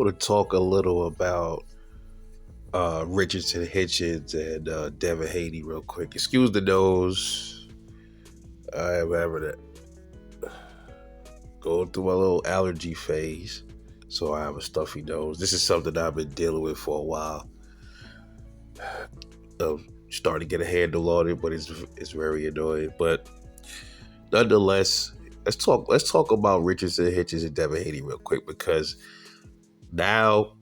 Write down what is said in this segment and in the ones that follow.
want to talk a little about Richardson, Hitchins, and Devin Haney real quick. Excuse the nose. I am having it going through my little allergy phase, so I have a stuffy nose. This is something I've been dealing with for a while. Starting to get a handle on it, but it's very annoying. But nonetheless, let's talk about Richardson, Hitchins, and Devin Haney real quick because now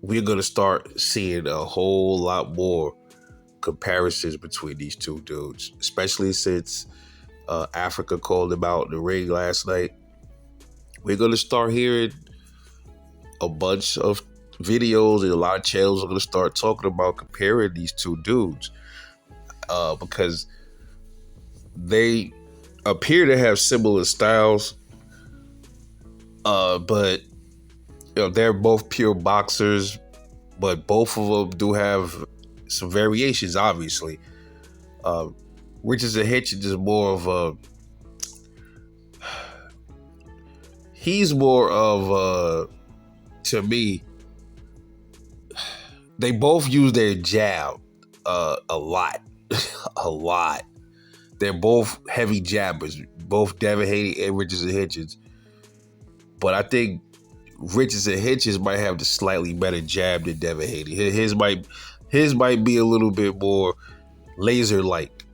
we're gonna start seeing a whole lot more comparisons between these two dudes, especially since Africa called him out in the ring last night. We're gonna start hearing a bunch of videos and a lot of channels are gonna start talking about comparing these two dudes because they appear to have similar styles, but they're both pure boxers, but both of them do have some variations, obviously. Richardson Hitchins is more of to me, they both use their jab a lot. A lot. They're both heavy jabbers, both Devin Haney and Richardson Hitchins. But I think Richardson Hitchins might have the slightly better jab than Devin Haney. His might be a little bit more laser-like.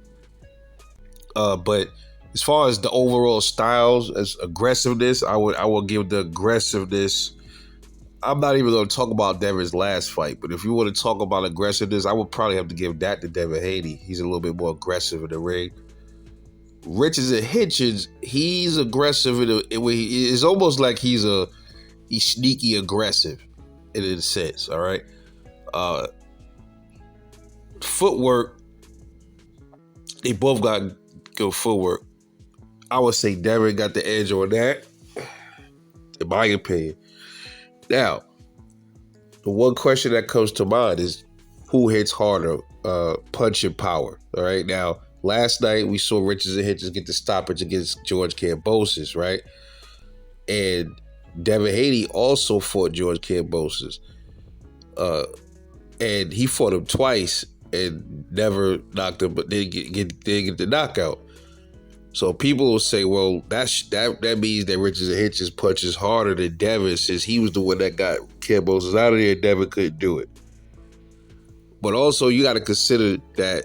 But as far as the overall styles, as aggressiveness, I would give the aggressiveness. I'm not even going to talk about Devin's last fight, but if you want to talk about aggressiveness, I would probably have to give that to Devin Haney. He's a little bit more aggressive in the ring. Richardson Hitchins, he's aggressive it's almost like he's sneaky aggressive in a sense. All right. Footwork, they both got good footwork. I would say Devin got the edge on that, in my opinion. Now, the one question that comes to mind is who hits harder, punch and power. All right. Now, last night we saw Richardson Hitchins get the stoppage against George Kambosos, right? And Devin Haney also fought George Kambosos. And he fought him twice and never knocked him, but didn't get the knockout. So people will say, well, that means that Richardson Hitchins punches harder than Devin since he was the one that got Kambosos out of there and Devin couldn't do it. But also you got to consider that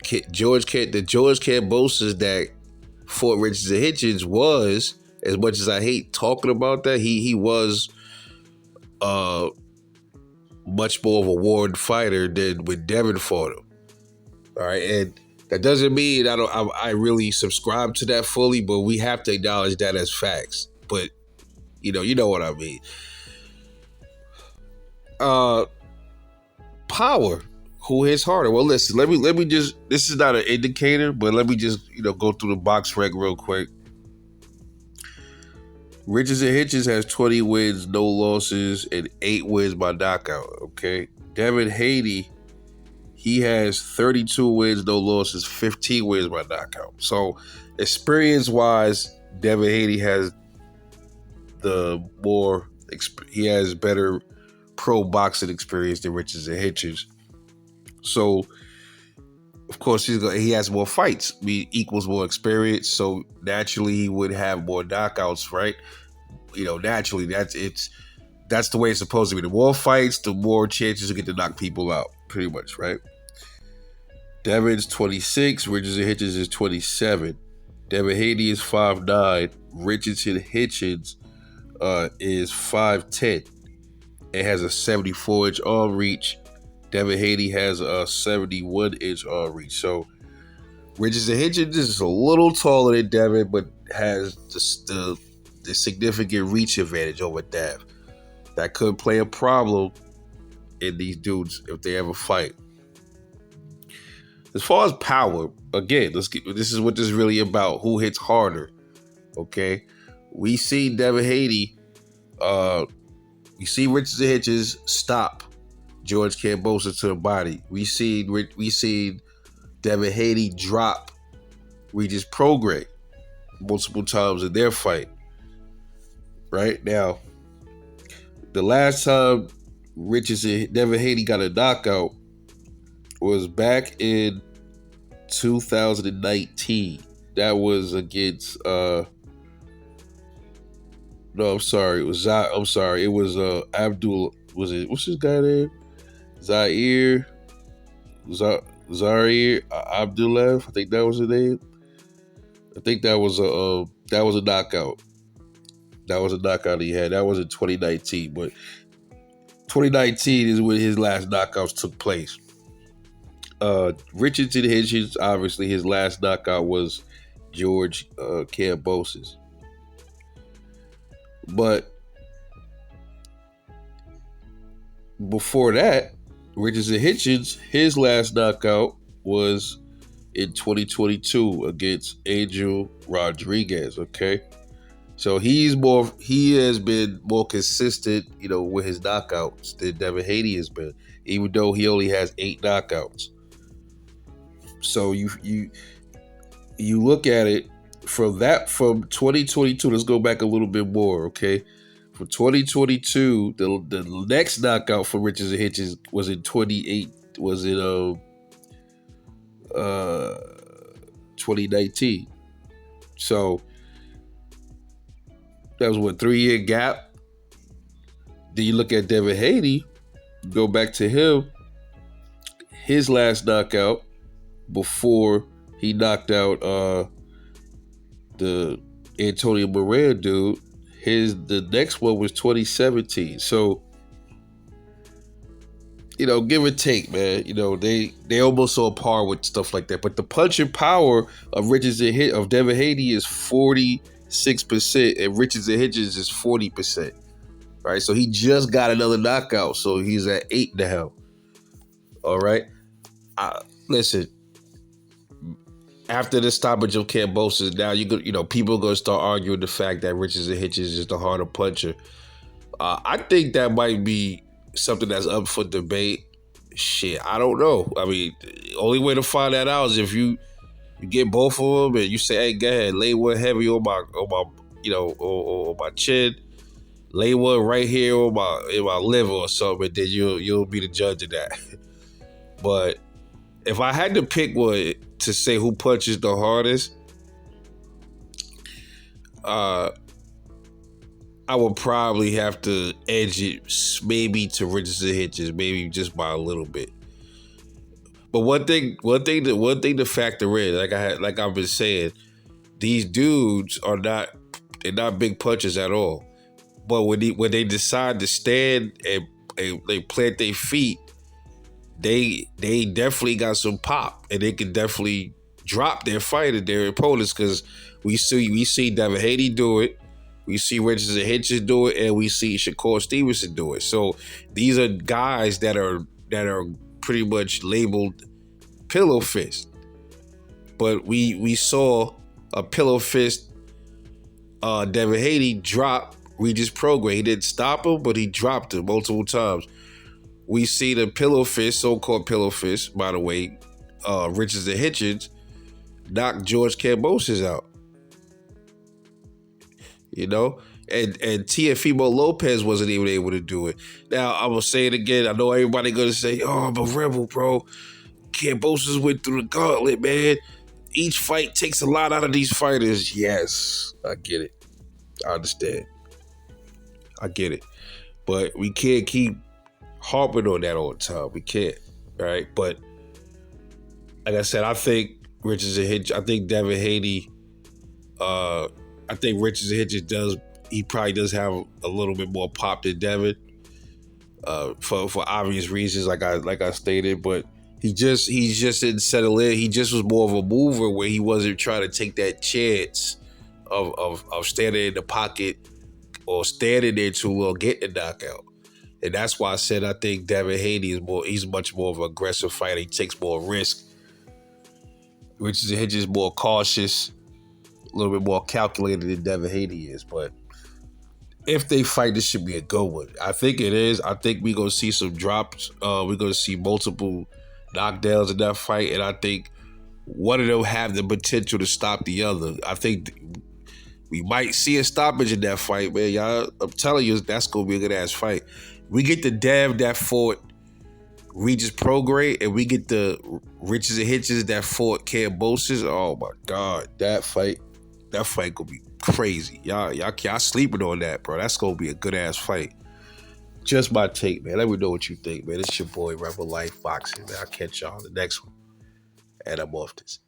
the George Kambosos that fought Richardson Hitchins was, as much as I hate talking about that, he was much more of a warned fighter than when Devin fought him. All right, and that doesn't mean I really subscribe to that fully, but we have to acknowledge that as facts. But you know what I mean. Power. Who hits harder? Well, listen, let me just, this is not an indicator, but let me just, go through the box rec real quick. Richardson Hitchins has 20 wins, no losses, and 8 wins by knockout, okay? Devin Haney, he has 32 wins, no losses, 15 wins by knockout. So, experience-wise, Devin Haney has he has better pro boxing experience than Richardson Hitchins. So, of course, he has more fights. Equals more experience. So naturally, he would have more knockouts, right? Naturally, that's the way it's supposed to be. The more fights, the more chances you get to knock people out, pretty much, right? Devin's 26. Richardson Hitchins is 27. Devin Haney is 5'9". Richardson Hitchins is 5'10". It has a 74-inch arm reach. Devin Haney has a 71-inch arm reach. So Richardson Hitchins is a little taller than Devin, but has the significant reach advantage over Dev. That could play a problem in these dudes if they ever fight. As far as power, again, this is what this is really about. Who hits harder? Okay, we see Devin Haney. We see Richardson Hitchins stop George Kambosos to the body. We seen Devin Haney drop Regis Prograis multiple times in their fight. Right now, The last time Richardson, Devin Haney got a knockout was back in 2019. That was against no, I'm sorry. It was I'm sorry. It was Abdul. Was it? What's his guy name? Zaire. Zaire Abdulev. I think that was his name. I think that was a knockout. That was a knockout he had. That was in 2019. But 2019 is when his last knockouts took place. Richardson Hitchins, obviously, his last knockout was George Kambosos. But before that, Richardson Hitchins, his last knockout was in 2022 against Angel Rodriguez. Okay, so he has been more consistent, with his knockouts than Devin Haney has been, even though he only has 8 knockouts. So you look at it from 2022. Let's go back a little bit more, okay? For 2022, the next knockout for Richardson Hitchins was in 2019. So that was 3-year gap. Then you look at Devin Haney, go back to him, his last knockout before he knocked out the Antonio Moran dude. The next one was 2017. So, give or take, man. They almost on par with stuff like that. But the punching power of Devin Haney is 46%, and Richardson Hitchins is 40%. Right? So he just got another knockout. So he's at 8 now. All right. Listen. After the stoppage of Kambosos, now people are gonna start arguing the fact that Richardson Hitchins is the harder puncher. I think that might be something that's up for debate. Shit, I don't know. I mean, the only way to find that out is if you get both of them and you say, "Hey, go ahead, lay one heavy on my on my chin, lay one right here in my liver or something," and then you'll be the judge of that. But if I had to pick one to say who punches the hardest, I would probably have to edge it maybe to Richardson Hitchins, maybe just by a little bit. But one thing to factor in, like I've been saying, these dudes they're not big punchers at all. But when they decide to stand and they plant their feet, they definitely got some pop, and they can definitely drop their opponents, because we see Devin Haney do it, we see Richardson Hitchins do it, and we see Shakur Stevenson do it. So these are guys that are pretty much labeled pillow fist. But we saw a pillow fist Devin Haney drop Regis Prograis. He didn't stop him, but he dropped him multiple times. We see the pillow fist, so-called pillow fist, by the way, Richardson Hitchins, knock George Kambosos out. And Teofimo Lopez wasn't even able to do it. Now, I'm going to say it again. I know everybody going to say, "Oh, I'm a rebel, bro. Kambosos went through the gauntlet, man. Each fight takes a lot out of these fighters." Yes, I get it. I understand. I get it. But we can't keep harping on that all the time. We can't, right? But like I said, I think Richardson Hitchins, I think Devin Haney, I think Richardson Hitchins probably does have a little bit more pop than Devin, for obvious reasons, like I stated. But he just didn't settle in. He just was more of a mover, where he wasn't trying to take that chance of standing in the pocket or standing there too long, getting a knockout. And that's why I said I think Devin Haney he's much more of an aggressive fighter. He takes more risk. Richardson Hitchins is more cautious, a little bit more calculated than Devin Haney is. But if they fight, this should be a good one. I think it is. I think we're going to see some drops. We're going to see multiple knockdowns in that fight. And I think one of them have the potential to stop the other. I think We might see a stoppage in that fight, man. Y'all, I'm telling you, that's gonna be a good ass fight. We get the Dev that fought Regis Prograde, and we get the Richardson Hitchins that fought Cambosis. Oh my god, that fight gonna be crazy. Y'all sleeping on that, bro. That's gonna be a good ass fight. Just my take, man. Let me know what you think, man. It's your boy Rebel Life Boxing, man. I'll catch y'all on the next one. And I'm off this.